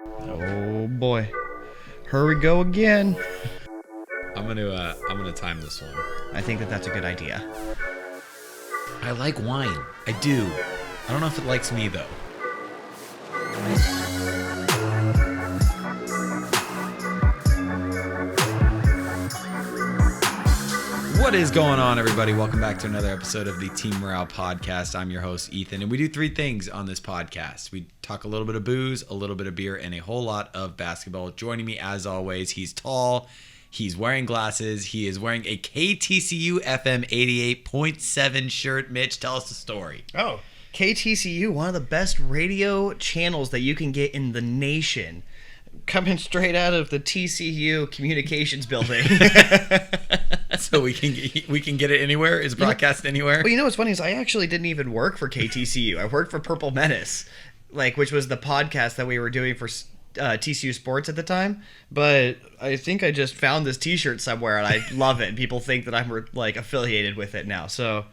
Oh boy. Here we go again. I'm gonna time this one. I think that's a good idea. I like wine. I do. I don't know if it likes me though. What is going on, everybody? Welcome back to another episode of the Team Morale Podcast. I'm your host, Ethan, and we do three things on this podcast. We talk a little bit of booze, a little bit of beer, and a whole lot of basketball. Joining me, as always, he's tall, he's wearing glasses, he is wearing a KTCU FM 88.7 shirt. Mitch, tell us the story. Oh, KTCU, one of the best radio channels that you can get in the nation. Coming straight out of the TCU Communications Building. So we can get it anywhere? Is broadcast anywhere? Well, you know what's funny is I actually didn't even work for KTCU. I worked for Purple Menace, which was the podcast that we were doing for TCU Sports at the time. But I think I just found this T-shirt somewhere and I love it. And people think that I'm affiliated with it now. So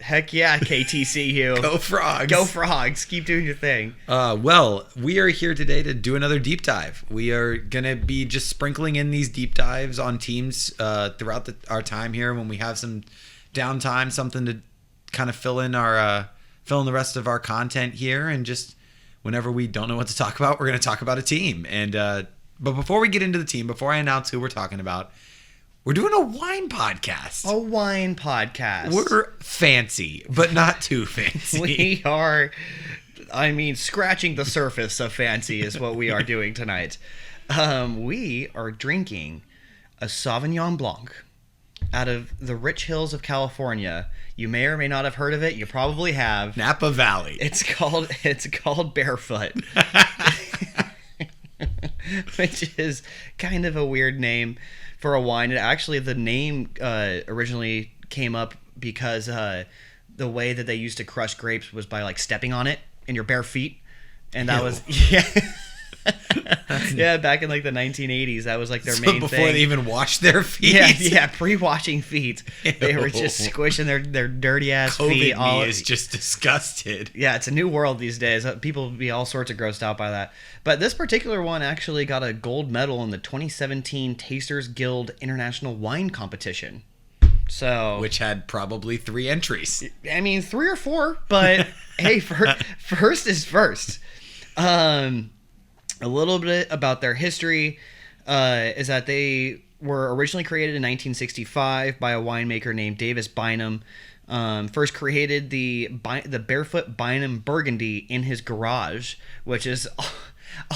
heck yeah, KTCU. Go Frogs. Go Frogs. Keep doing your thing. Well, we are here today to do another deep dive. We are going to be just sprinkling in these deep dives on teams throughout our time here when we have some downtime, something to kind of fill in the rest of our content here. And just whenever we don't know what to talk about, we're going to talk about a team. And but before we get into the team, before I announce who we're talking about, we're doing a wine podcast. A wine podcast. We're fancy, but not too fancy. We are, scratching the surface of fancy is what we are doing tonight. We are drinking a Sauvignon Blanc out of the rich hills of California. You may or may not have heard of it. You probably have. Napa Valley. It's called Barefoot. Which is kind of a weird name for a wine. The name originally came up because the way that they used to crush grapes was by stepping on it in your bare feet, and that was back in the 1980s. That was their main thing. Before they even washed their feet. Yeah, pre-washing feet. They were just squishing their dirty ass feet. Me is just disgusted. Yeah, it's a new world these days. People would be all sorts of grossed out by that. But this particular one actually got a gold medal in the 2017 Tasters Guild International Wine Competition. Which had probably 3 entries. 3 or 4, but hey, first is first. A little bit about their history is that they were originally created in 1965 by a winemaker named Davis Bynum. First created the Barefoot Bynum Burgundy in his garage, which is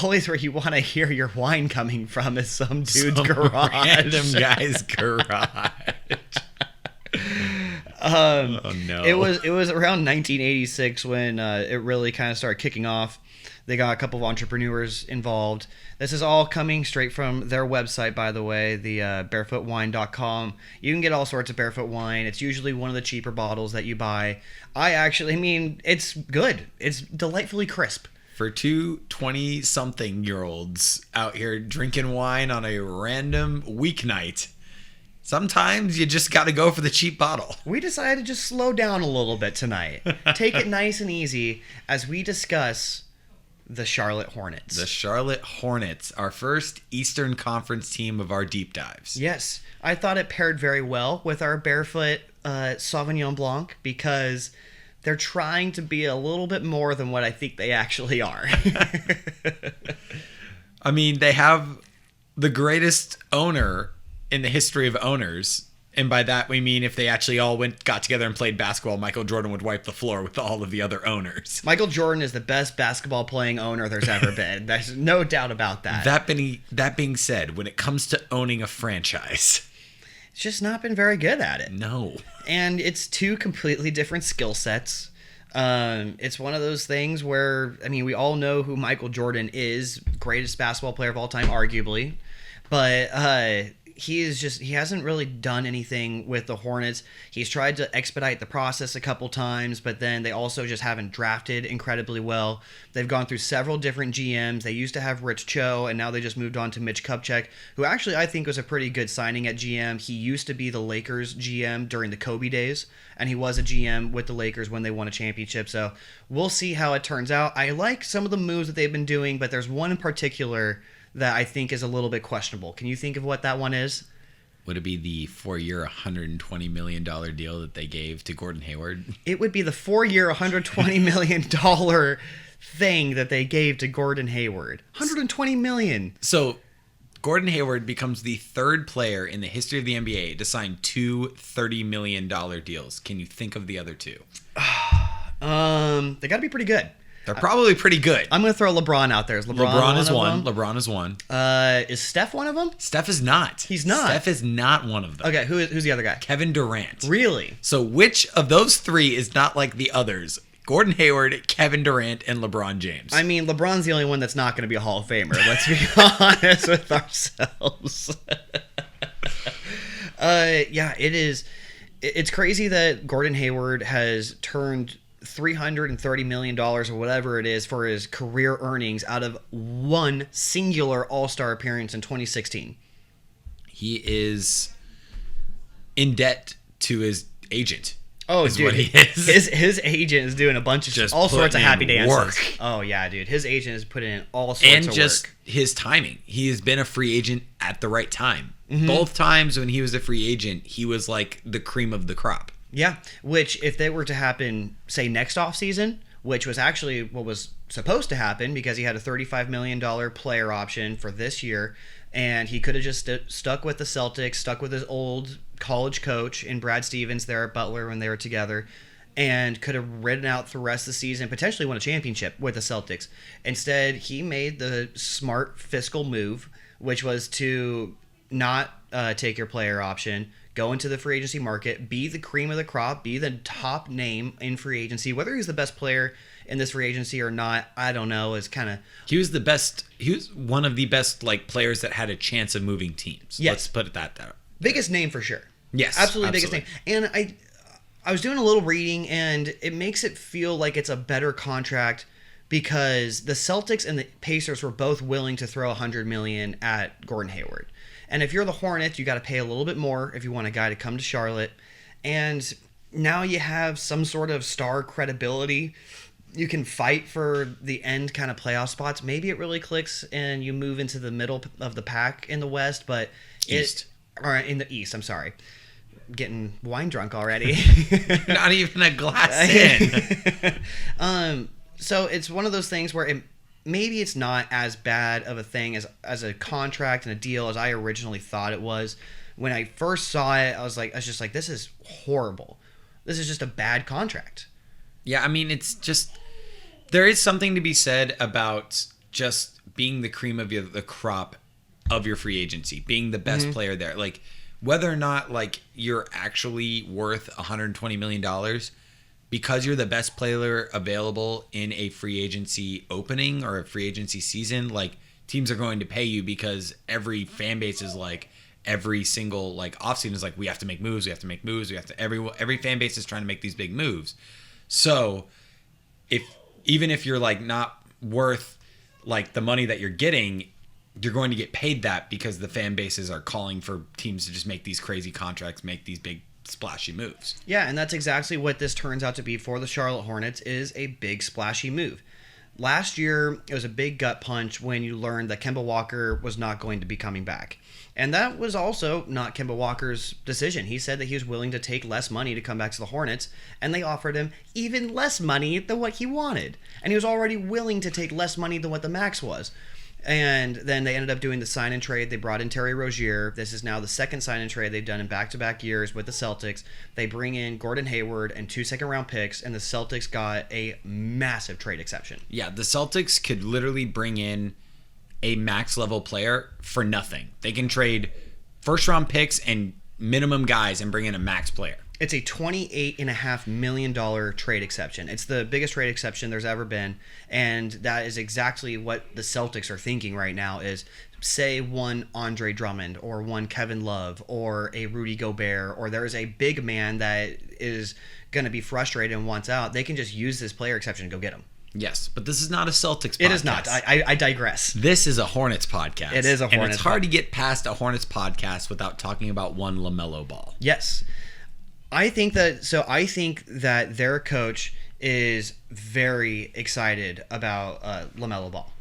always where you want to hear your wine coming from, is some dude's garage. Random guy's garage. Oh no! It was around 1986 when it really kind of started kicking off. They got a couple of entrepreneurs involved. This is all coming straight from their website, by the way, the barefootwine.com. You can get all sorts of Barefoot wine. It's usually one of the cheaper bottles that you buy. It's good. It's delightfully crisp. For two 20-something-year-olds out here drinking wine on a random weeknight, sometimes you just got to go for the cheap bottle. We decided to just slow down a little bit tonight. Take it nice and easy as we discuss the Charlotte Hornets. The Charlotte Hornets, our first Eastern Conference team of our deep dives. Yes, I thought it paired very well with our Barefoot Sauvignon Blanc because they're trying to be a little bit more than what I think they actually are. They have the greatest owner in the history of owners. And by that, we mean if they actually all got together and played basketball, Michael Jordan would wipe the floor with all of the other owners. Michael Jordan is the best basketball playing owner there's ever been. There's no doubt about that. That being said, when it comes to owning a franchise, it's just not been very good at it. No. And it's two completely different skill sets. It's one of those things where, we all know who Michael Jordan is, greatest basketball player of all time, arguably. But he hasn't really done anything with the Hornets. He's tried to expedite the process a couple times, but then they also just haven't drafted incredibly well. They've gone through several different GMs. They used to have Rich Cho, and now they just moved on to Mitch Kupchak, who actually I think was a pretty good signing at GM. He used to be the Lakers GM during the Kobe days, and he was a GM with the Lakers when they won a championship. So we'll see how it turns out. I like some of the moves that they've been doing, but there's one in particular that I think is a little bit questionable. Can you think of what that one is? Would it be the 4-year, $120 million deal that they gave to Gordon Hayward? It would be the 4-year, $120 million thing that they gave to Gordon Hayward. $120 million. So Gordon Hayward becomes the third player in the history of the NBA to sign two $30 million deals. Can you think of the other two? They got to be pretty good. They're probably pretty good. I'm going to throw LeBron out there. Is LeBron is one. LeBron is one. Is Steph one of them? Steph is not. He's not. Steph is not one of them. Okay, who's the other guy? Kevin Durant. Really? So which of those three is not like the others? Gordon Hayward, Kevin Durant, and LeBron James. I mean, LeBron's the only one that's not going to be a Hall of Famer. Let's be honest with ourselves. Yeah, it is. It's crazy that Gordon Hayward has turned $330 million or whatever it is for his career earnings out of one singular All-Star appearance in 2016. He is in debt to his agent. Oh, is dude, what he is. His agent is doing a bunch of just all sorts of happy dances. Work. Oh yeah, dude, his agent is putting in all sorts and of just work. His timing. He has been a free agent at the right time. Mm-hmm. Both times when he was a free agent, he was like the cream of the crop. Yeah, which if they were to happen, say next offseason, which was actually what was supposed to happen because he had a $35 million player option for this year, and he could have just stuck with the Celtics, stuck with his old college coach in Brad Stevens there at Butler when they were together, and could have ridden out the rest of the season, potentially won a championship with the Celtics. Instead, he made the smart fiscal move, which was to not take your player option, go into the free agency market, be the cream of the crop, be the top name in free agency. Whether he's the best player in this free agency or not, I don't know. Is kind of he was the best. He was one of the best like players that had a chance of moving teams. Yes. Let's put it that way. Biggest name for sure. Yes, absolutely biggest name. And I was doing a little reading, and it makes it feel like it's a better contract because the Celtics and the Pacers were both willing to throw $100 million at Gordon Hayward. And if you're the Hornets, you got to pay a little bit more if you want a guy to come to Charlotte. And now you have some sort of star credibility. You can fight for the end kind of playoff spots. Maybe it really clicks and you move into the middle of the pack in the West, but East. Or in the East, I'm sorry. Getting wine drunk already. Not even a glass in. So it's one of those things where maybe it's not as bad of a thing as a contract and a deal as I originally thought it was. When I first saw it, I was just like, this is horrible. This is just a bad contract. Yeah, I mean, it's just there is something to be said about just being the cream of the crop of your free agency, being the best player there. Like whether or not like you're actually worth $120 million because you're the best player available in a free agency opening or a free agency season, like teams are going to pay you because every fan base is like every single like offseason is like we have to make moves, every fan base is trying to make these big moves. So even if you're like not worth like the money that you're getting, you're going to get paid that because the fan bases are calling for teams to just make these crazy contracts, make these big splashy moves. Yeah, and that's exactly what this turns out to be for the Charlotte Hornets, is a big splashy move. Last year, it was a big gut punch when you learned that Kemba Walker was not going to be coming back. And that was also not Kemba Walker's decision. He said that he was willing to take less money to come back to the Hornets, and they offered him even less money than what he wanted. And he was already willing to take less money than what the max was. And then they ended up doing the sign and trade. They brought in Terry Rozier. This is now the second sign and trade they've done in back-to-back years with the Celtics. They bring in Gordon Hayward and 2 second-round picks, and the Celtics got a massive trade exception. Yeah, the Celtics could literally bring in a max-level player for nothing. They can trade first-round picks and minimum guys and bring in a max player. It's a $28.5 million trade exception. It's the biggest trade exception there's ever been, and that is exactly what the Celtics are thinking right now is, say one Andre Drummond or one Kevin Love or a Rudy Gobert, or there's a big man that is going to be frustrated and wants out, they can just use this player exception and go get him. Yes, but this is not a Celtics podcast. It is not. I digress. This is a Hornets podcast. It is a Hornets podcast. And it's hard to get past a Hornets podcast without talking about one LaMelo Ball. Yes. I think that their coach is very excited about LaMelo Ball.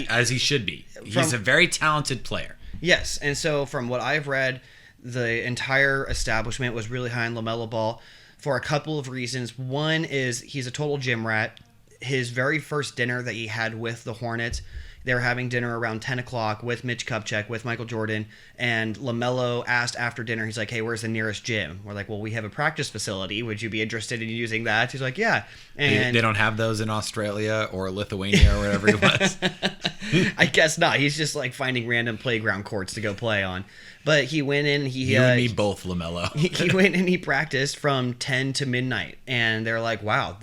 As he should be. He's a very talented player. Yes, and so from what I've read, the entire establishment was really high on LaMelo Ball for a couple of reasons. One is he's a total gym rat. His very first dinner that he had with the Hornets, they were having dinner around 10 o'clock with Mitch Kupchak, with Michael Jordan, and LaMelo asked after dinner, he's like, hey, where's the nearest gym? We're like, well, we have a practice facility. Would you be interested in using that? He's like, yeah. And they don't have those in Australia or Lithuania or whatever it was. I guess not. He's just like finding random playground courts to go play on. But he went in, you and me both, LaMelo. he went and he practiced from 10 to midnight, and they're like, wow,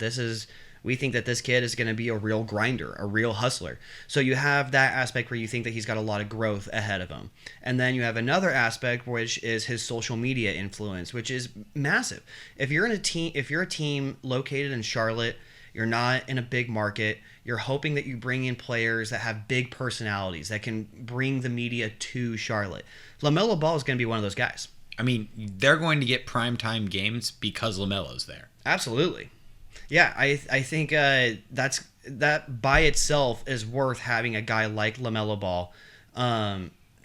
we think that this kid is going to be a real grinder, a real hustler. So you have that aspect where you think that he's got a lot of growth ahead of him. And then you have another aspect, which is his social media influence, which is massive. If you're a team located in Charlotte, you're not in a big market, you're hoping that you bring in players that have big personalities that can bring the media to Charlotte. LaMelo Ball is going to be one of those guys. I mean, they're going to get primetime games because LaMelo's there. Absolutely. Yeah, I think that by itself is worth having a guy like LaMelo Ball.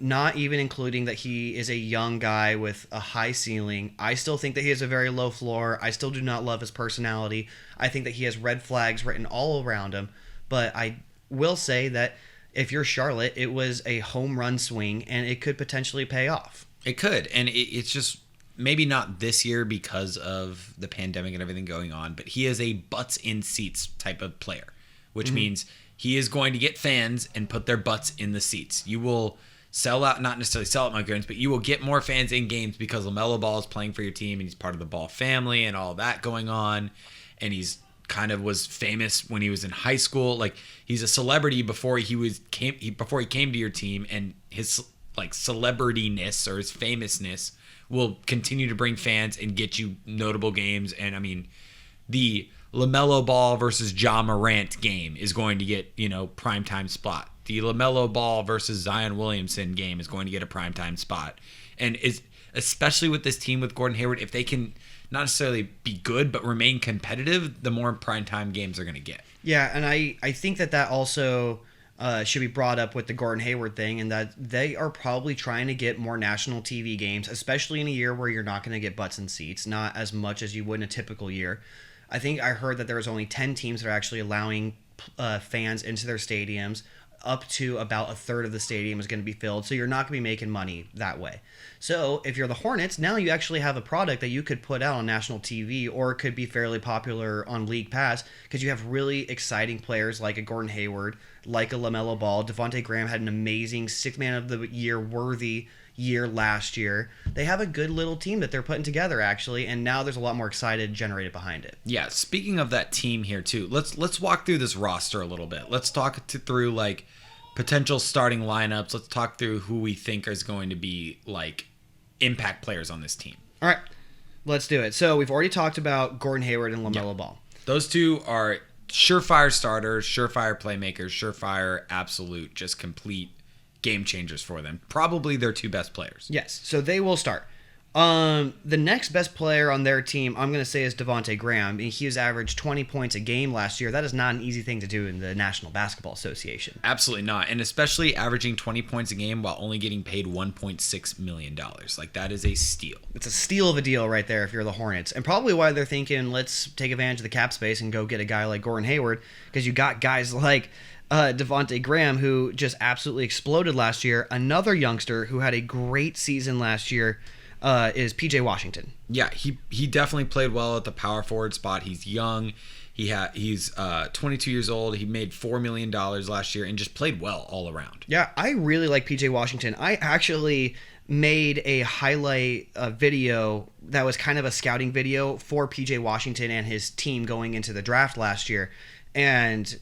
Not even including that he is a young guy with a high ceiling. I still think that he has a very low floor. I still do not love his personality. I think that he has red flags written all around him. But I will say that if you're Charlotte, it was a home run swing, and it could potentially pay off. It could, and it's just... maybe not this year because of the pandemic and everything going on, but he is a butts in seats type of player, which means he is going to get fans and put their butts in the seats. You will sell out, not necessarily sell out my goods, but you will get more fans in games because LaMelo Ball is playing for your team and he's part of the Ball family and all that going on. And he's kind of was famous when he was in high school. Like, he's a celebrity before he came to your team, and his like celebrityness or his famousness will continue to bring fans and get you notable games. And I mean, the LaMelo Ball versus Ja Morant game is going to get, primetime spot. The LaMelo Ball versus Zion Williamson game is going to get a primetime spot. And especially with this team with Gordon Hayward, if they can not necessarily be good but remain competitive, the more primetime games they're going to get. Yeah, and I think that also should be brought up with the Gordon Hayward thing, and that they are probably trying to get more national TV games, especially in a year where you're not going to get butts in seats, not as much as you would in a typical year. I think I heard that there was only 10 teams that are actually allowing fans into their stadiums. Up to about a third of the stadium is going to be filled, so you're not going to be making money that way. So if you're the Hornets, now you actually have a product that you could put out on national TV, or it could be fairly popular on League Pass, because you have really exciting players like a Gordon Hayward, like a LaMelo Ball. Devonte Graham had an amazing Sixth Man of the Year worthy year last year. They have a good little team that they're putting together, actually, and now there's a lot more excited generated behind it. Yeah, speaking of that team here too, let's walk through this roster a little bit. Let's talk through like potential starting lineups. Let's talk through who we think is going to be like impact players on this team. All right, let's do it. So we've already talked about Gordon Hayward and LaMelo Ball. Those two are surefire starters, surefire playmakers, surefire absolute, just complete game changers for them. Probably their two best players. Yes, so they will start. The next best player on their team, I'm going to say, is Devonte Graham. He has averaged 20 points a game last year. That is not an easy thing to do in the National Basketball Association. Absolutely not. And especially averaging 20 points a game while only getting paid $1.6 million. Like, that is a steal. It's a steal of a deal right there if you're the Hornets. And probably why they're thinking, let's take advantage of the cap space and go get a guy like Gordon Hayward, because you got guys like Devonte Graham, who just absolutely exploded last year. Another youngster who had a great season last year is PJ Washington. Yeah, he definitely played well at the power forward spot. He's young. He's 22 years old. He made $4 million last year and just played well all around. Yeah, I really like PJ Washington. I actually made a highlight video that was kind of a scouting video for PJ Washington and his team going into the draft last year. And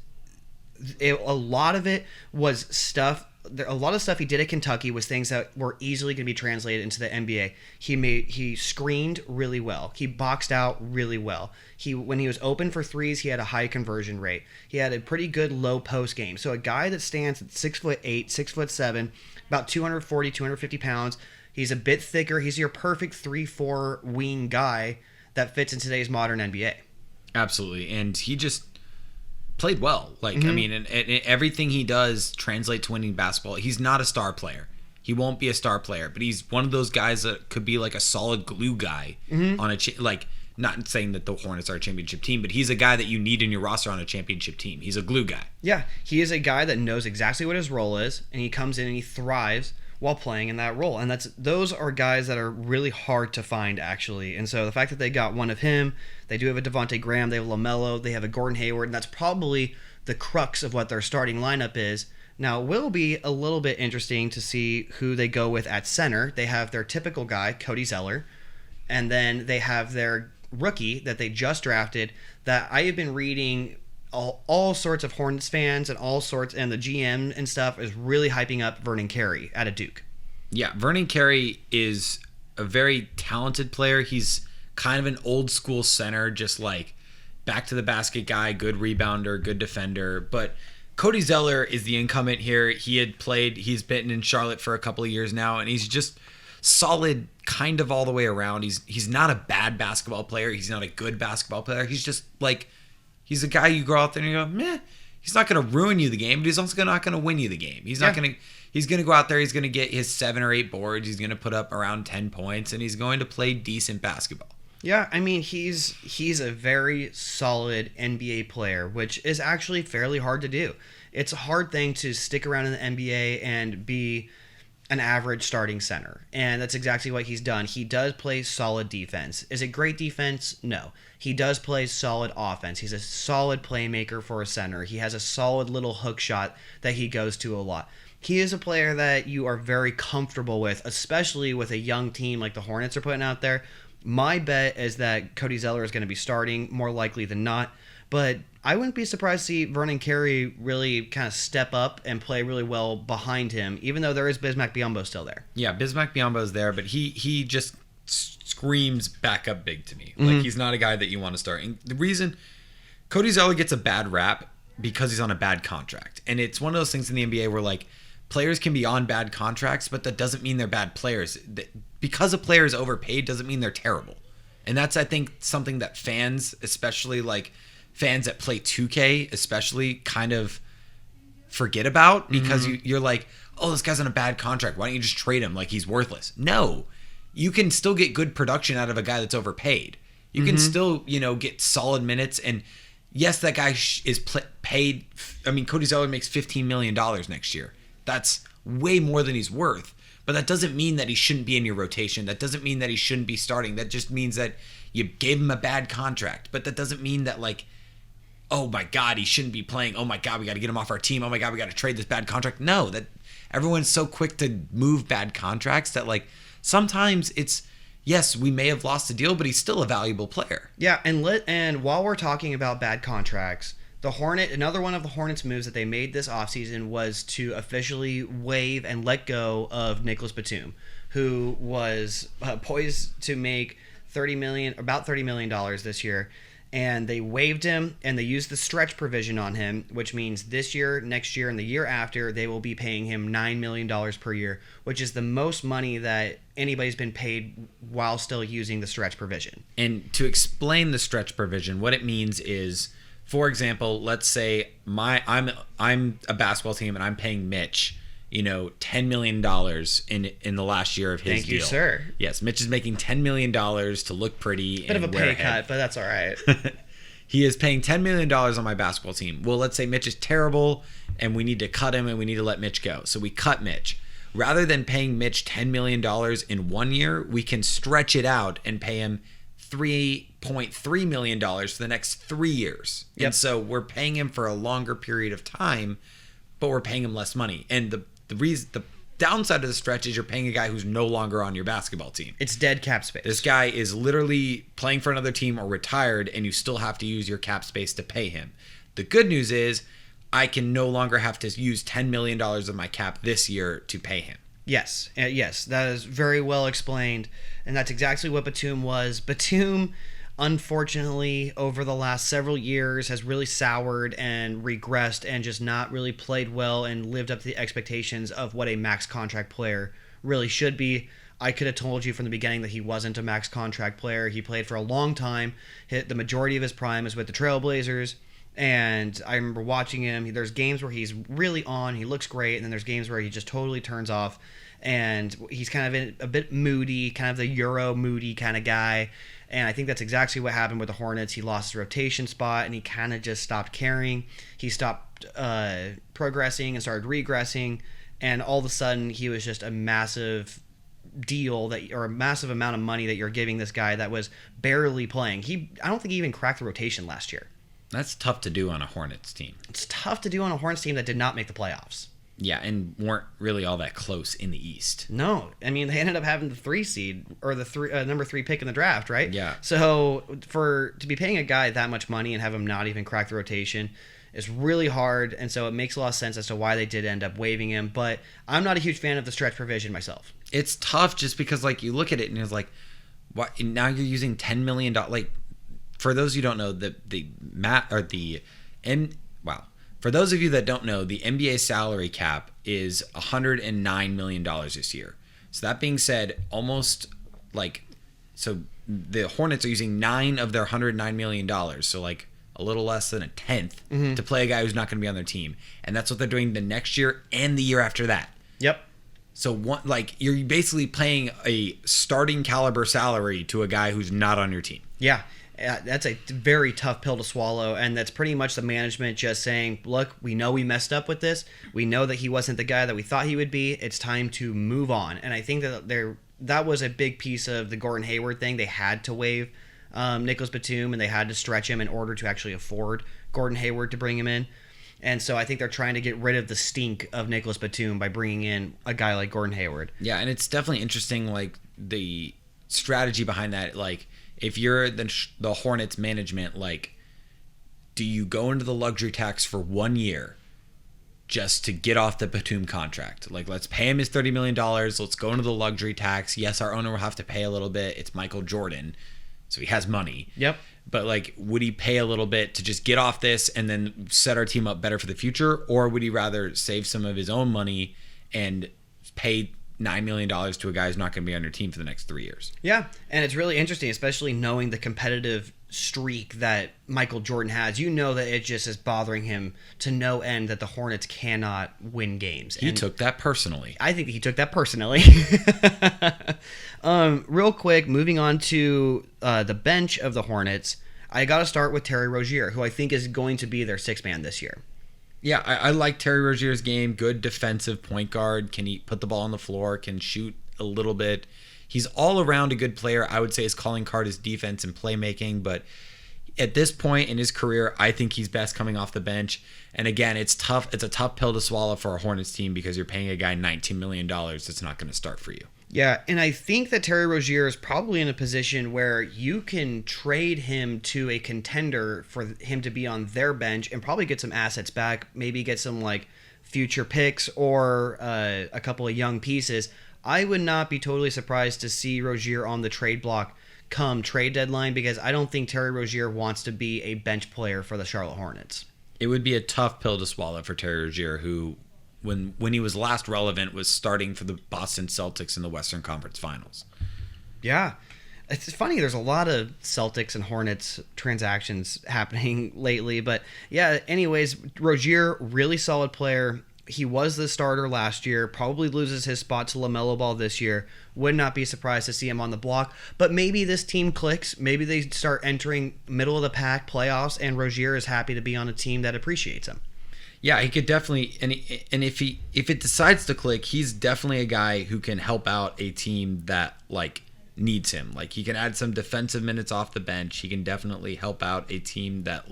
a lot of it was stuff. A lot of stuff he did at Kentucky was things that were easily going to be translated into the NBA. He screened really well. He boxed out really well. When he was open for threes, he had a high conversion rate. He had a pretty good low post game. So a guy that stands at 6'8", 6'7", about 240, 250 pounds. He's a bit thicker. He's your perfect 3-4 wing guy that fits in today's modern NBA. Absolutely, and he just played well. I mean, and everything he does translates to winning basketball. He's not a star player. He won't be a star player, but he's one of those guys that could be like a solid glue guy on a not saying that the Hornets are a championship team, but he's a guy that you need in your roster on a championship team. He's a glue guy. Yeah, he is a guy that knows exactly what his role is, and he comes in and he thrives while playing in that role. And those are guys that are really hard to find, actually. And so the fact that they got one of him, they do have a Devonte Graham, they have LaMelo, they have a Gordon Hayward, and that's probably the crux of what their starting lineup is. Now, it will be a little bit interesting to see who they go with at center. They have their typical guy, Cody Zeller, and then they have their rookie that they just drafted that I have been reading all sorts of Hornets fans and the GM and stuff is really hyping up Vernon Carey out of Duke. Yeah, Vernon Carey is a very talented player. He's kind of an old school center, just like back to the basket guy, good rebounder, good defender. But Cody Zeller is the incumbent here. He's been in Charlotte for a couple of years now, and he's just solid kind of all the way around. He's not a bad basketball player. He's not a good basketball player. He's just like, he's a guy you go out there and you go, meh. He's not going to ruin you the game, but he's also not going to win you the game. He's going to go out there. He's going to get his 7 or 8 boards. He's going to put up around 10 points, and he's going to play decent basketball. Yeah, I mean, he's a very solid NBA player, which is actually fairly hard to do. It's a hard thing to stick around in the NBA and be an average starting center, and that's exactly what he's done. He does play solid defense. Is it great defense? No. He does play solid offense. He's a solid playmaker for a center. He has a solid little hook shot that he goes to a lot. He is a player that you are very comfortable with, especially with a young team like the Hornets are putting out there. My bet is that Cody Zeller is going to be starting more likely than not, but I wouldn't be surprised to see Vernon Carey really kind of step up and play really well behind him, even though there is Bismack Biyombo still there. Yeah, Bismack Biyombo is there, but he just screams back up big to me. Like, he's not a guy that you want to start. And the reason Cody Zeller gets a bad rap because he's on a bad contract. And it's one of those things in the NBA where, like, players can be on bad contracts, but that doesn't mean they're bad players. Because a player is overpaid doesn't mean they're terrible. And that's, I think, something that fans, especially like fans that play 2K especially, kind of forget about, because you're like, oh, this guy's on a bad contract. Why don't you just trade him like he's worthless? No. You can still get good production out of a guy that's overpaid. You can still, get solid minutes. And yes, that guy is paid. I mean, Cody Zeller makes $15 million next year. That's way more than he's worth. But that doesn't mean that he shouldn't be in your rotation. That doesn't mean that he shouldn't be starting. That just means that you gave him a bad contract. But that doesn't mean that, like, oh my God, he shouldn't be playing. Oh my God, we got to get him off our team. Oh my God, we got to trade this bad contract. No, that everyone's so quick to move bad contracts that, like, sometimes it's, yes, we may have lost a deal, but he's still a valuable player. Yeah, and while we're talking about bad contracts, another one of the Hornets moves that they made this offseason was to officially waive and let go of Nicholas Batum, who was poised to make about $30 million this year. And they waived him, and they used the stretch provision on him, which means this year, next year, and the year after, they will be paying him $9 million per year, which is the most money that anybody's been paid while still using the stretch provision. And to explain the stretch provision, what it means is, for example, let's say I'm a basketball team and I'm paying Mitch, $10 million in the last year of his deal. Thank you, sir. Yes, Mitch is making $10 million to look pretty. Bit of a pay cut, but that's all right. He is paying $10 million on my basketball team. Well, let's say Mitch is terrible and we need to cut him and we need to let Mitch go. So we cut Mitch. Rather than paying Mitch $10 million in 1 year, we can stretch it out and pay him $3.3 million for the next 3 years. Yep. And so we're paying him for a longer period of time, but we're paying him less money. And the downside of the stretch is you're paying a guy who's no longer on your basketball team. It's dead cap space. This guy is literally playing for another team or retired, and you still have to use your cap space to pay him. The good news is I can no longer have to use $10 million of my cap this year to pay him. Yes, that is very well explained, and that's exactly what Batum was. Batum, unfortunately, over the last several years has really soured and regressed and just not really played well and lived up to the expectations of what a max contract player really should be. I could have told you from the beginning that he wasn't a max contract player. He played for a long time. The majority of his prime is with the Trailblazers. And I remember watching him. There's games where he's really on. He looks great. And then there's games where he just totally turns off. And he's kind of a bit moody, kind of the Euro moody kind of guy. And I think that's exactly what happened with the Hornets. He lost his rotation spot, and he kind of just stopped caring. He stopped progressing and started regressing. And all of a sudden, he was just a massive deal or a massive amount of money that you're giving this guy that was barely playing. I don't think he even cracked the rotation last year. That's tough to do on a Hornets team. It's tough to do on a Hornets team that did not make the playoffs. Yeah, and weren't really all that close in the East. No, I mean they ended up having the 3 seed or the number 3 pick in the draft, right? Yeah. So to be paying a guy that much money and have him not even crack the rotation is really hard, and so it makes a lot of sense as to why they did end up waiving him. But I'm not a huge fan of the stretch provision myself. It's tough just because you look at it and it's like, what? Now you're using $10 million. For those of you who don't know, for those of you that don't know, the NBA salary cap is $109 million this year. So that being said, so the Hornets are using 9 of their $109 million. So a little less than a tenth to play a guy who's not going to be on their team. And that's what they're doing the next year and the year after that. Yep. So you're basically paying a starting caliber salary to a guy who's not on your team. Yeah. That's a very tough pill to swallow, and that's pretty much the management just saying, look, we know we messed up with this. We know that he wasn't the guy that we thought he would be. It's time to move on. And I think that was a big piece of the Gordon Hayward thing. They had to waive Nicholas Batum, and they had to stretch him in order to actually afford Gordon Hayward to bring him in. And so I think they're trying to get rid of the stink of Nicholas Batum by bringing in a guy like Gordon Hayward. Yeah, and it's definitely interesting, the strategy behind that, if you're the Hornets management, do you go into the luxury tax for 1 year just to get off the Batum contract? Let's pay him his $30 million. Let's go into the luxury tax. Yes, our owner will have to pay a little bit. It's Michael Jordan, so he has money. Yep. But would he pay a little bit to just get off this and then set our team up better for the future? Or would he rather save some of his own money and pay $9 million to a guy who's not going to be on your team for the next 3 years? Yeah, and it's really interesting, especially knowing the competitive streak that Michael Jordan has. You know that it just is bothering him to no end that the Hornets cannot win games. He took that personally. I think he took that personally. Real quick, moving on to the bench of the Hornets, I got to start with Terry Rozier, who I think is going to be their sixth man this year. Yeah, I like Terry Rozier's game. Good defensive point guard. Can he put the ball on the floor? Can shoot a little bit. He's all around a good player. I would say his calling card is defense and playmaking. But at this point in his career, I think he's best coming off the bench. And again, it's tough. It's a tough pill to swallow for a Hornets team because you're paying a guy $19 million that's not going to start for you. Yeah, and I think that Terry Rozier is probably in a position where you can trade him to a contender for him to be on their bench and probably get some assets back, maybe get some future picks or a couple of young pieces. I would not be totally surprised to see Rozier on the trade block come trade deadline because I don't think Terry Rozier wants to be a bench player for the Charlotte Hornets. It would be a tough pill to swallow for Terry Rozier, who when he was last relevant was starting for the Boston Celtics in the Western Conference Finals. Yeah. It's funny, there's a lot of Celtics and Hornets transactions happening lately, but yeah, anyways, Rozier, really solid player. He was the starter last year, probably loses his spot to LaMelo Ball this year. Would not be surprised to see him on the block, but maybe this team clicks. Maybe they start entering middle of the pack playoffs, and Rozier is happy to be on a team that appreciates him. Yeah, he could definitely, and if it decides to click, he's definitely a guy who can help out a team that needs him. He can add some defensive minutes off the bench. He can definitely help out a team that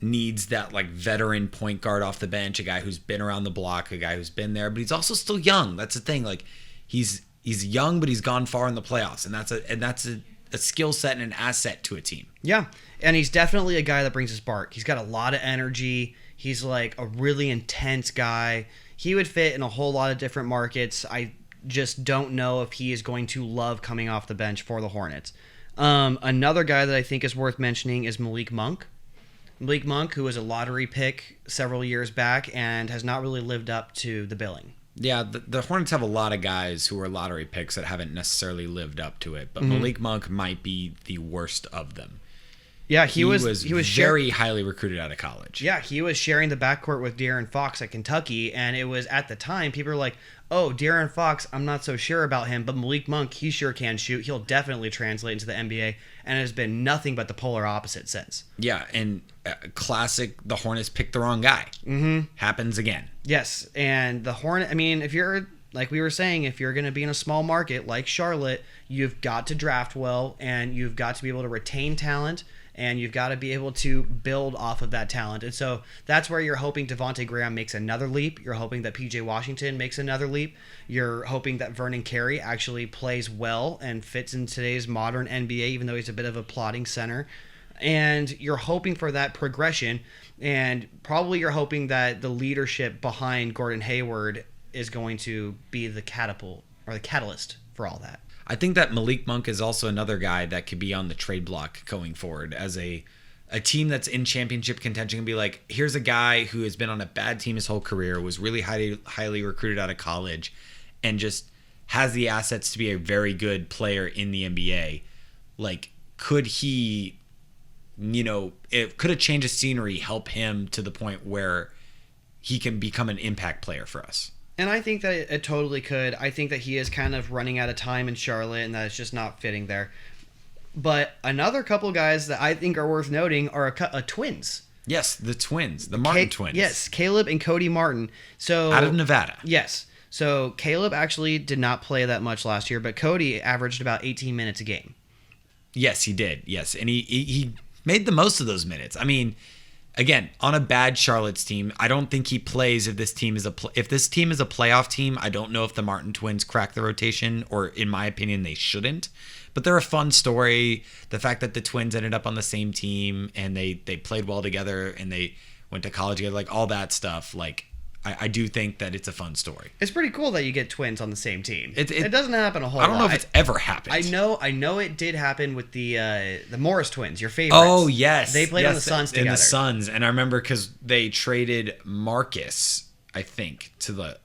needs that like veteran point guard off the bench, a guy who's been around the block, a guy who's been there, but he's also still young. That's the thing. Like he's young, but he's gone far in the playoffs, and that's a skill set and an asset to a team. Yeah, and he's definitely a guy that brings a spark. He's got a lot of energy. He's like a really intense guy. He would fit in a whole lot of different markets. I just don't know if he is going to love coming off the bench for the Hornets. Another guy that I think is worth mentioning is Malik Monk. Malik Monk, who was a lottery pick several years back and has not really lived up to the billing. Yeah, the Hornets have a lot of guys who are lottery picks that haven't necessarily lived up to it, but Malik Monk might be the worst of them. Yeah, he was very highly recruited out of college. Yeah, he was sharing the backcourt with De'Aaron Fox at Kentucky, and it was at the time people were like, "Oh, De'Aaron Fox, I'm not so sure about him, but Malik Monk, he sure can shoot. He'll definitely translate into the NBA," and it has been nothing but the polar opposite since. Yeah, and classic, the Hornets picked the wrong guy. Happens again. Yes, and the Hornet. I mean, if you're like we were saying, if you're going to be in a small market like Charlotte, you've got to draft well, and you've got to be able to retain talent. And you've got to be able to build off of that talent. And so that's where you're hoping Devonte Graham makes another leap. You're hoping that PJ Washington makes another leap. You're hoping that Vernon Carey actually plays well and fits in today's modern NBA, even though he's a bit of a plodding center. And you're hoping for that progression. And probably you're hoping that the leadership behind Gordon Hayward is going to be the catapult or the catalyst for all that. I think that Malik Monk is also another guy that could be on the trade block going forward as a team that's in championship contention and be like, here's a guy who has been on a bad team his whole career, was really highly recruited out of college, and just has the assets to be a very good player in the NBA. Like, could he, could a change of scenery help him to the point where he can become an impact player for us? And I think that it totally could. I think that he is kind of running out of time in Charlotte and that it's just not fitting there. But another couple guys that I think are worth noting are twins. Yes, the twins, the Martin twins. Yes, Caleb and Cody Martin. So out of Nevada. Yes. So Caleb actually did not play that much last year, but Cody averaged about 18 minutes a game. Yes, he did. Yes, and he made the most of those minutes. I mean, again, on a bad Charlotte's team, I don't think he plays if this team is a playoff team. I don't know if the Martin twins crack the rotation, or in my opinion, they shouldn't. But they're a fun story. The fact that the twins ended up on the same team and they played well together and they went to college together, like all that stuff. Like, I do think that it's a fun story. It's pretty cool that you get twins on the same team. It doesn't happen a whole lot. I don't know if it's ever happened. I know it did happen with the Morris twins, your favorites. Oh, yes. They played on the Suns together. In the Suns. And I remember because they traded Marcus, I think, to the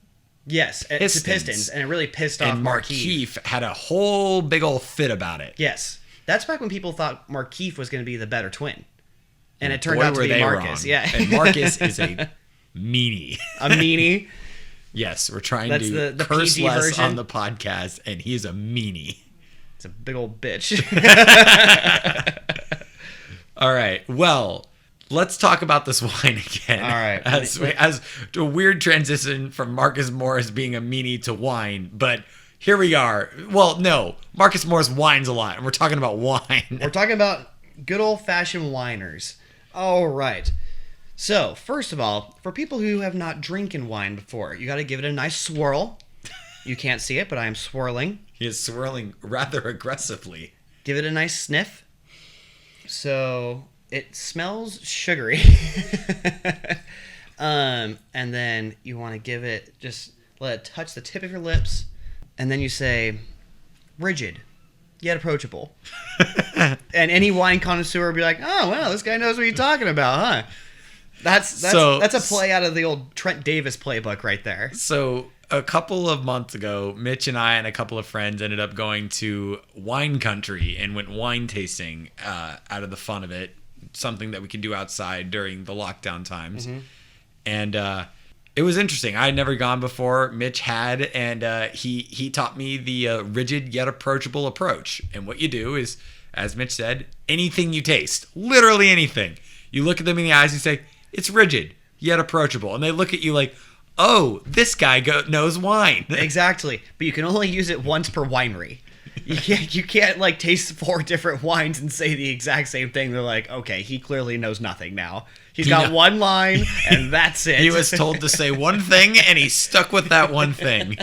Pistons. And it really pissed off Markieff. Had a whole big old fit about it. Yes. That's back when people thought Markieff was going to be the better twin. And it turned out to be Marcus. Wrong. Yeah. And Marcus is a meanie. A meanie? Yes, we're trying to the curse PG less version. on the podcast, and he is a meanie. It's a big old bitch. All right, well, let's talk about this wine again. All right. As a weird transition from Marcus Morris being a meanie to wine, but here we are. Well, no, Marcus Morris whines a lot, and we're talking about wine. We're talking about good old-fashioned winers. All right. So, first of all, for people who have not drinking wine before, you got to give it a nice swirl. You can't see it, but I am swirling. He is swirling rather aggressively. Give it a nice sniff. So, it smells sugary. And then you want to give it, just let it touch the tip of your lips. And then you say, rigid, yet approachable. And any wine connoisseur will be like, oh, well, this guy knows what you're talking about, huh? That's a play out of the old Trent Davis playbook right there. So a couple of months ago, Mitch and I and a couple of friends ended up going to wine country and went wine tasting out of the fun of it. Something that we could do outside during the lockdown times. Mm-hmm. And it was interesting. I had never gone before. Mitch had, and he taught me the rigid yet approachable approach. And what you do is, as Mitch said, anything you taste, literally anything. You look at them in the eyes and say, it's rigid, yet approachable. And they look at you like, oh, this guy knows wine. Exactly. But you can only use it once per winery. You can't like taste 4 different wines and say the exact same thing. They're like, okay, he clearly knows nothing now. He's got one line, and that's it. He was told to say one thing, and he stuck with that one thing.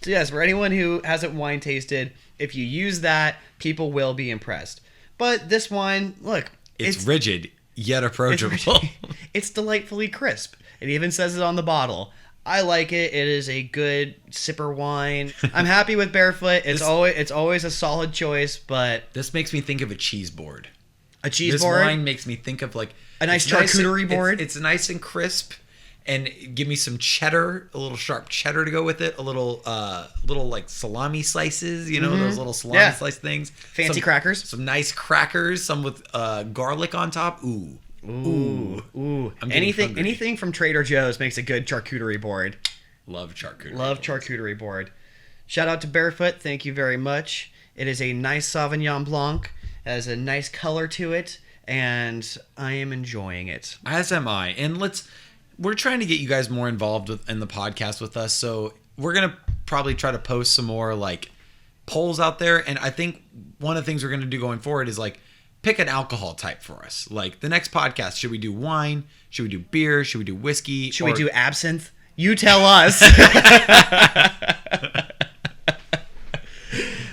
So yes, for anyone who hasn't wine tasted, if you use that, people will be impressed. But this wine, look, it's rigid yet approachable. It's delightfully crisp. It even says it on the bottle. I like it. It is a good sipper wine. I'm happy with Barefoot. It's always a solid choice, but this makes me think of a cheese board. A cheese this board? This wine makes me think of like a nice charcuterie board. It's nice and crisp, and give me some cheddar, a little sharp cheddar to go with it. A little like salami slices, those little salami slice things. Fancy crackers. Some nice crackers, some with garlic on top. Ooh. Anything from Trader Joe's makes a good charcuterie board. Love charcuterie. Charcuterie board. Shout out to Barefoot. Thank you very much. It is a nice Sauvignon Blanc. It has a nice color to it, and I am enjoying it. As am I. And we're trying to get you guys more involved in the podcast with us, so we're gonna probably try to post some more like polls out there. And I think one of the things we're gonna do going forward is like pick an alcohol type for us. Like the next podcast, should we do wine? Should we do beer? Should we do whiskey? Should we do absinthe? You tell us.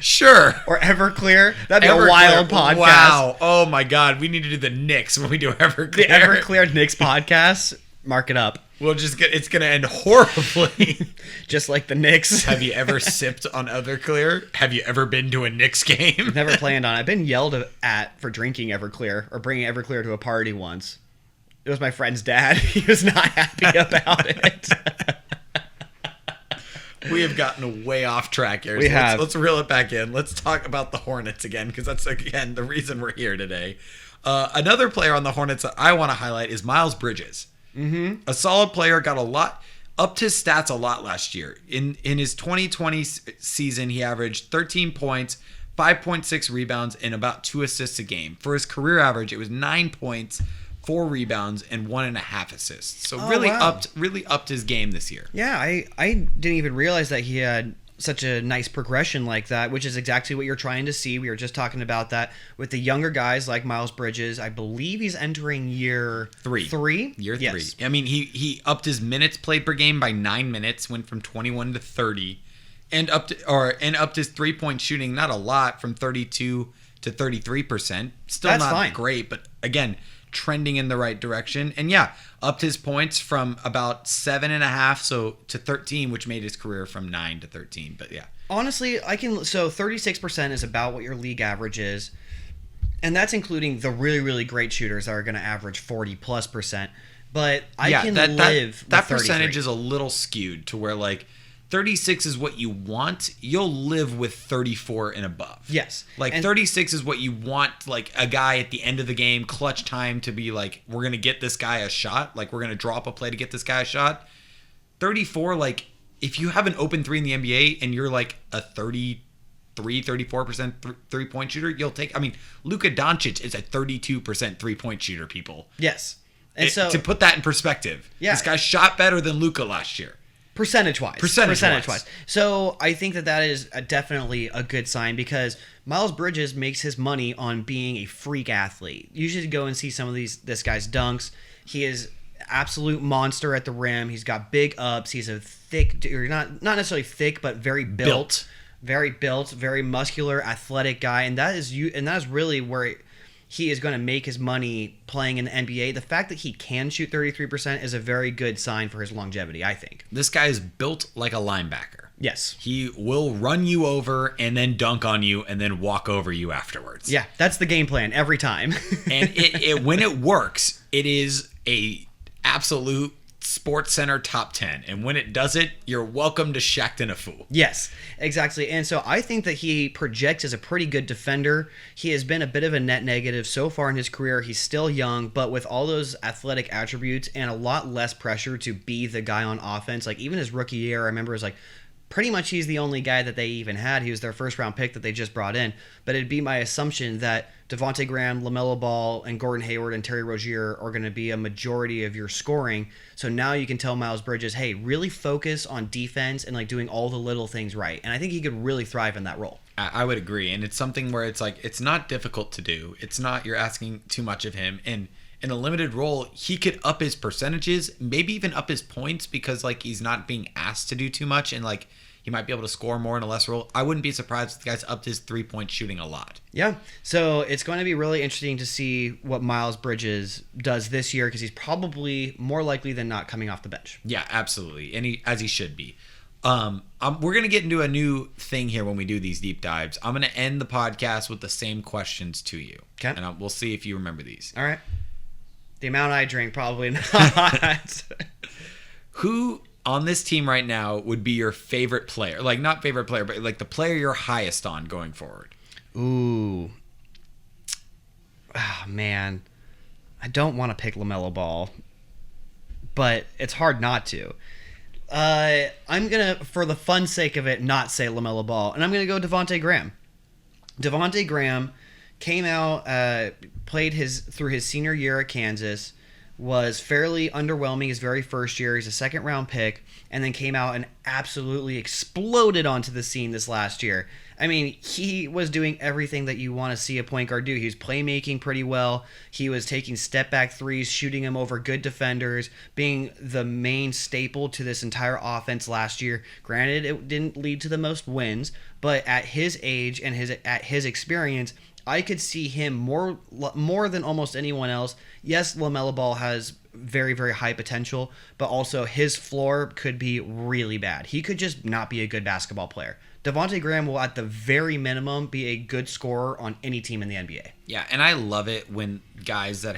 Sure. Or Everclear. That'd be a wild podcast. Wow. Oh my God. We need to do the Knicks when we do Everclear. The Everclear Knicks podcast. Mark it up. It's going to end horribly. Just like the Knicks. Have you ever sipped on Everclear? Have you ever been to a Knicks game? Never planned on it. I've been yelled at for drinking Everclear or bringing Everclear to a party once. It was my friend's dad. He was not happy about it. We have gotten way off track here. Let's reel it back in. Let's talk about the Hornets again, because that's, again, the reason we're here today. Another player on the Hornets that I want to highlight is Miles Bridges. Mm-hmm. A solid player, upped his stats a lot last year. In his 2020 season, he averaged 13 points, 5.6 rebounds, and about 2 assists a game. For his career average, it was 9 points, 4 rebounds, and 1.5 assists. So really upped his game this year. Yeah, I didn't even realize that he had such a nice progression like that, which is exactly what you're trying to see. We were just talking about that with the younger guys like Miles Bridges. I believe he's entering year 3. Year 3. Yes. I mean, he upped his minutes played per game by 9 minutes, went from 21 to 30, and upped his 3-point shooting, not a lot, from 32 to 33%. Still That's not fine. Great, but again, trending in the right direction. And yeah, upped his points from about 7.5 to 13, which made his career from 9 to 13. But yeah, honestly, so 36% is about what your league average is, and that's including the really, really great shooters that are going to average 40+%. But I can live that with 33. percentage is a little skewed to where like 36 is what you want. You'll live with 34 and above. Yes. Like 36 is what you want, like a guy at the end of the game, clutch time, to be like, we're going to get this guy a shot. Like, we're going to drop a play to get this guy a shot. 34, like, if you have an open 3 in the NBA and you're like a 34% three-point shooter, you'll take. I mean, Luka Doncic is a 32% three-point shooter, people. Yes. And so to put that in perspective, this guy shot better than Luka last year. Percentage-wise. So I think that is definitely a good sign, because Miles Bridges makes his money on being a freak athlete. You should go and see some of this guy's dunks. He is absolute monster at the rim. He's got big ups. He's a thick, or not necessarily thick, but very built. Very built, very muscular, athletic guy, and that is really where he is going to make his money playing in the NBA. The fact that he can shoot 33% is a very good sign for his longevity, I think. This guy is built like a linebacker. Yes. He will run you over and then dunk on you and then walk over you afterwards. Yeah, that's the game plan every time. And when it works, it is a absolute Sports Center top 10. And when it does it, you're welcome to Shaqtin' a Fool. Yes, exactly. And so I think that he projects as a pretty good defender. He has been a bit of a net negative so far in his career. He's still young, but with all those athletic attributes and a lot less pressure to be the guy on offense, like even his rookie year, I remember it was like, pretty much he's the only guy that they even had. He was their first round pick that they just brought in. But it'd be my assumption that Devonte Graham, LaMelo Ball, and Gordon Hayward and Terry Rozier are going to be a majority of your scoring. So now you can tell Miles Bridges, hey, really focus on defense and like doing all the little things right. And I think he could really thrive in that role. I would agree. And it's something where it's like, it's not difficult to do. It's not, you're asking too much of him. And in a limited role, he could up his percentages, maybe even up his points because like he's not being asked to do too much and like he might be able to score more in a less role. I wouldn't be surprised if the guy's upped his 3-point shooting a lot. Yeah. So it's going to be really interesting to see what Miles Bridges does this year because he's probably more likely than not coming off the bench. Yeah, absolutely. And as he should be. We're going to get into a new thing here when we do these deep dives. I'm going to end the podcast with the same questions to you. Okay. And we'll see if you remember these. All right. The amount I drink, probably not. Who on this team right now would be your favorite player? Like, not favorite player, but like the player you're highest on going forward. Ooh. Oh, man. I don't want to pick LaMelo Ball, but it's hard not to. I'm going to, for the fun sake of it, not say LaMelo Ball, and I'm going to go Devonte Graham. Devonte Graham came out, played through his senior year at Kansas, was fairly underwhelming his very first year. He's a second-round pick, and then came out and absolutely exploded onto the scene this last year. I mean, he was doing everything that you want to see a point guard do. He was playmaking pretty well. He was taking step-back threes, shooting them over good defenders, being the main staple to this entire offense last year. Granted, it didn't lead to the most wins, but at his age and at his experience, I could see him more than almost anyone else. Yes, LaMelo Ball has very, very high potential, but also his floor could be really bad. He could just not be a good basketball player. Devonte Graham will, at the very minimum, be a good scorer on any team in the NBA. Yeah, and I love it when guys that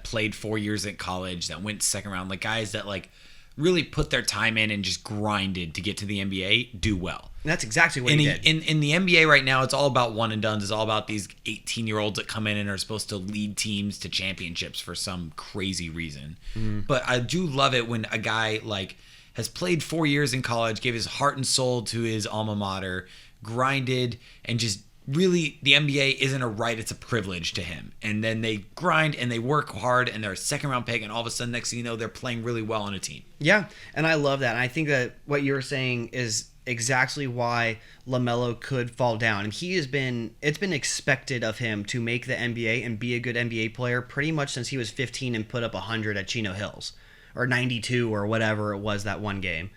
played 4 years at college, that went second round, like guys that like really put their time in and just grinded to get to the NBA, do well. And that's exactly what he did. In the NBA right now, it's all about one and dones. It's all about these 18-year-olds that come in and are supposed to lead teams to championships for some crazy reason. But I do love it when a guy like has played 4 years in college, gave his heart and soul to his alma mater, grinded, and just really the NBA isn't a right, it's a privilege to him. And then they grind and they work hard and they're a second round pick and all of a sudden next thing you know they're playing really well on a team. Yeah, and I love that. And I think that what you're saying is exactly why LaMelo could fall down. And it's been expected of him to make the NBA and be a good NBA player pretty much since he was 15 and put up 100 at Chino Hills or 92 or whatever it was that one game.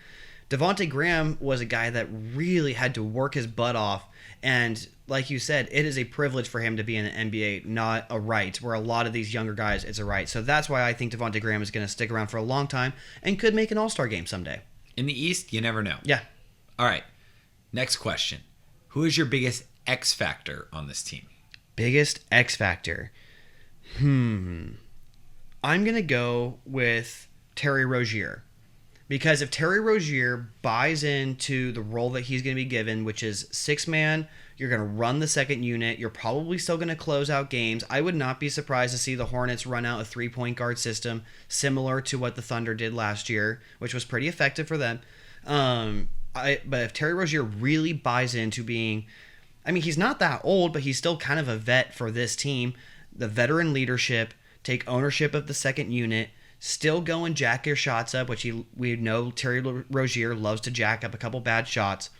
Devonte Graham was a guy that really had to work his butt off, and like you said, it is a privilege for him to be in the NBA, not a right, where a lot of these younger guys, it's a right. So that's why I think Devonte Graham is going to stick around for a long time and could make an all-star game someday. In the East, you never know. Yeah. All right. Next question. Who is your biggest X factor on this team? Biggest X factor? I'm going to go with Terry Rozier. Because if Terry Rozier buys into the role that he's going to be given, which is six-man, you're going to run the second unit, you're probably still going to close out games. I would not be surprised to see the Hornets run out a three-point guard system similar to what the Thunder did last year, which was pretty effective for them. But if Terry Rozier really buys into being, I mean, he's not that old, but he's still kind of a vet for this team, the veteran leadership, take ownership of the second unit, still go and jack your shots up, which we know Terry Rozier loves to jack up a couple bad shots.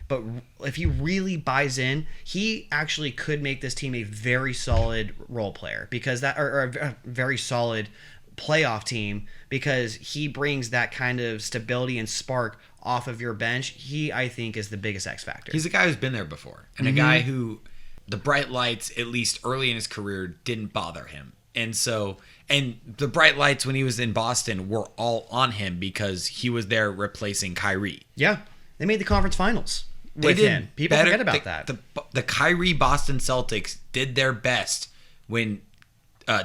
But if he really buys in, he actually could make this team a very solid role player or a very solid playoff team because he brings that kind of stability and spark off of your bench. He, I think, is the biggest X factor. He's a guy who's been there before and a guy who the bright lights, at least early in his career, didn't bother him. And the bright lights when he was in Boston were all on him because he was there replacing Kyrie. Yeah. They made the conference finals with him. People forget about that. The Kyrie Boston Celtics did their best when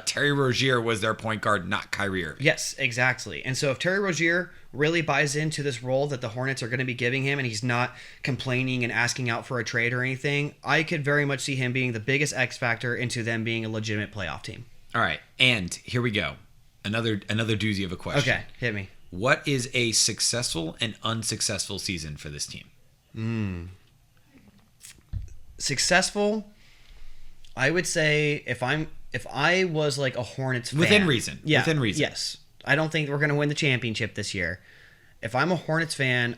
Terry Rozier was their point guard, not Kyrie Irving. Yes, exactly. And so if Terry Rozier really buys into this role that the Hornets are going to be giving him and he's not complaining and asking out for a trade or anything, I could very much see him being the biggest X factor into them being a legitimate playoff team. All right, and here we go. Another doozy of a question. Okay, hit me. What is a successful and unsuccessful season for this team? Successful, I would say if I was like a Hornets fan. Within reason. Yeah, within reason. Yes. I don't think we're going to win the championship this year. If I'm a Hornets fan,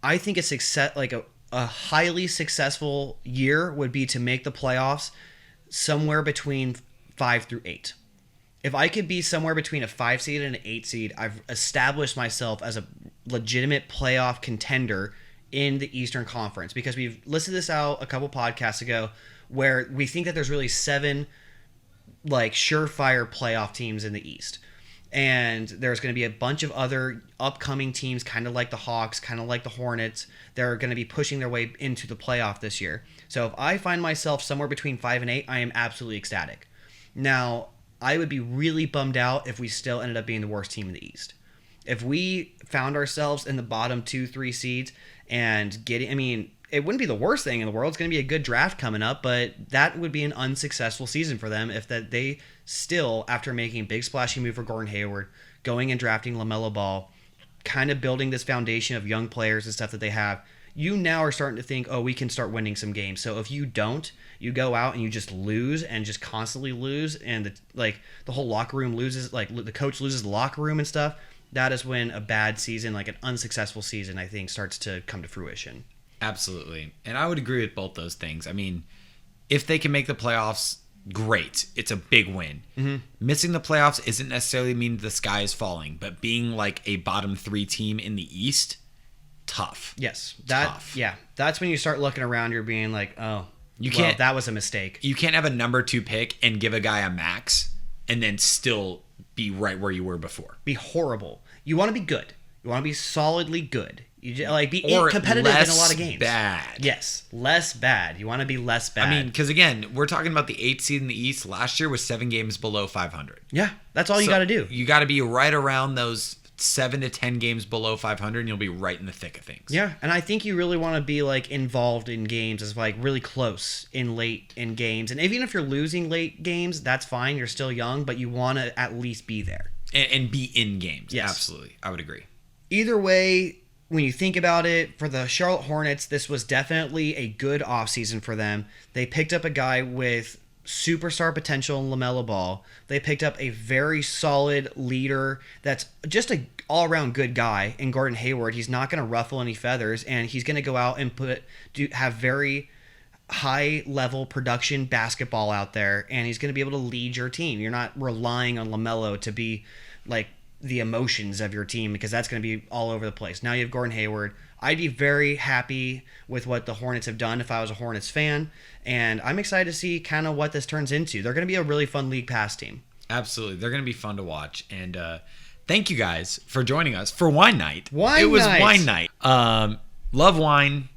I think a highly successful year would be to make the playoffs somewhere between 5 through 8. if I could be somewhere between a 5 seed and an 8 seed, I've established myself as a legitimate playoff contender in the Eastern Conference, because we've listed this out a couple podcasts ago where we think that there's really 7 like surefire playoff teams in the East. And there's going to be a bunch of other upcoming teams, kind of like the Hawks, kind of like the Hornets. They're going to be pushing their way into the playoff this year. So if I find myself somewhere between 5 and 8, I am absolutely ecstatic. Now, I would be really bummed out if we still ended up being the worst team in the East. If we found ourselves in the bottom 2-3 seeds and getting, I mean, it wouldn't be the worst thing in the world. It's going to be a good draft coming up, but that would be an unsuccessful season for them if that they still, after making a big splashy move for Gordon Hayward, going and drafting LaMelo Ball, kind of building this foundation of young players and stuff that they have, you now are starting to think, oh, we can start winning some games. So if you don't, you go out and you just lose and just constantly lose, and the whole locker room loses, like the coach loses the locker room and stuff, that is when a bad season, like an unsuccessful season, I think starts to come to fruition. Absolutely. And I would agree with both those things. I mean, if they can make the playoffs, great. It's a big win. Mm-hmm. Missing the playoffs isn't necessarily mean the sky is falling, but being like a bottom 3 team in the East, tough. Yes. Tough. Yeah. That's when you start looking around, you're being like, oh, that was a mistake. You can't have a number 2 pick and give a guy a max and then still be right where you were before. Be horrible. You want to be good. You want to be solidly good. You just, like, be or competitive in a lot of games. Bad. Yes, less bad. You want to be less bad. I mean, because again, we're talking about the 8th seed in the East. Last year was 7 games below 500. Yeah, that's all you got to do. You got to be right around those 7 to 10 games below 500, and you'll be right in the thick of things. Yeah, and I think you really want to be like involved in games, as like really close late in games, and even if you're losing late games, that's fine. You're still young, but you want to at least be there and be in games. Yes. Absolutely, I would agree. Either way, when you think about it, for the Charlotte Hornets, this was definitely a good offseason for them. They picked up a guy with superstar potential in LaMelo Ball. They picked up a very solid leader that's just an all-around good guy in Gordon Hayward. He's not going to ruffle any feathers, and he's going to go out and have very high-level production basketball out there, and he's going to be able to lead your team. You're not relying on LaMelo to be like the emotions of your team, because that's going to be all over the place. Now you have Gordon Hayward. I'd be very happy with what the Hornets have done if I was a Hornets fan, and I'm excited to see kind of what this turns into. They're going to be a really fun League Pass team. Absolutely. They're going to be fun to watch, and thank you guys for joining us for Wine Night. It was Wine Night. Love wine.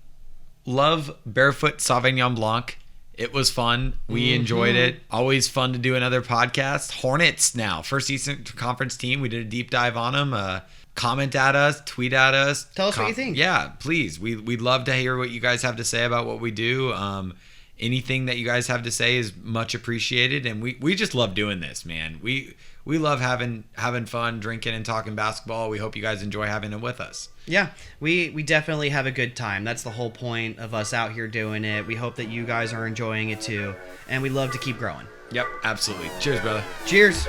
Love Barefoot Sauvignon Blanc. It was fun. We enjoyed it. Always fun to do another podcast. Hornets now. First Eastern Conference team. We did a deep dive on them. Comment at us. Tweet at us. Tell us what you think. Yeah, please. We'd love to hear what you guys have to say about what we do. Anything that you guys have to say is much appreciated. And we just love doing this, man. We love having fun, drinking, and talking basketball. We hope you guys enjoy having it with us. Yeah, we definitely have a good time. That's the whole point of us out here doing it. We hope that you guys are enjoying it too, and we love to keep growing. Yep, absolutely. Cheers, brother. Cheers.